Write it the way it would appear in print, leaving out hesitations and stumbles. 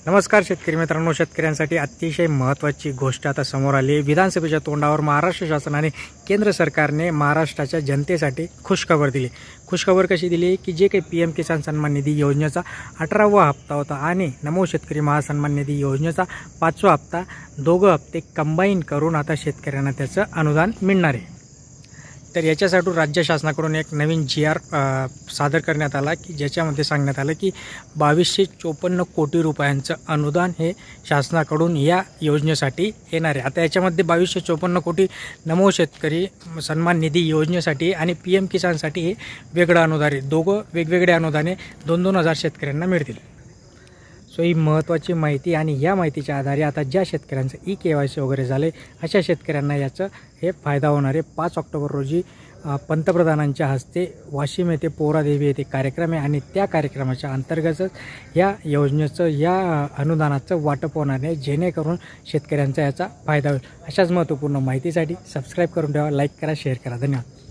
नमस्कार शेतकरी मित्रांनो, शेतकऱ्यांसाठी अतिशय महत्त्वाची गोष्ट आता समोर आली आहे। विधानसभेच्या तोंडावर महाराष्ट्र शासनाने केंद्र सरकारने महाराष्ट्राच्या जनतेसाठी खुशखबर दिली। खुशखबर कशी दिली की जे काही पीएम किसान सन्मान निधी योजनेचा 18वा हप्ता होता आणि नमो शेतकरी महासन्मान निधी योजनेचा 5वा हप्ता, दोघं हप्ते कंबाईन करून आता शेतकऱ्यांना त्याचं अनुदान मिळणार आहे। तर याच्यासाठी राज्य शासनाकडून एक नवीन GR सादर करण्यात आला की ज्याच्यामध्ये सांगण्यात आलं की 2254 कोटी रुपयांचं अनुदान हे शासनाकडून या योजनेसाठी येणार आहे। आता याच्यामध्ये 2254 कोटी नमो शेतकरी सन्मान निधी योजनेसाठी आणि PM किसानसाठी हे वेगळं अनुदान आहे। दोघं वेगवेगळे अनुदाने 2-2 हजार शेतकऱ्यांना मिळतील। सो ही महत्त्वाची माहिती आणि या माहितीच्या आधारे आता ज्या शेतकऱ्यांचं KYC वगैरे झाले अशा शेतकऱ्यांना याचं हे फायदा होणार आहे। 5 ऑक्टोबर रोजी पंतप्रधानांच्या हस्ते वाशिम येथे पोहरादेवी येथे कार्यक्रम आहे आणि त्या कार्यक्रमाच्या अंतर्गतच या योजनेचं या अनुदानाचं वाटप होणार आहे, जेणेकरून शेतकऱ्यांचा याचा फायदा होईल। अशाच महत्त्वपूर्ण माहितीसाठी सबस्क्राईब करून ठेवा, लाईक करा, शेअर करा। धन्यवाद।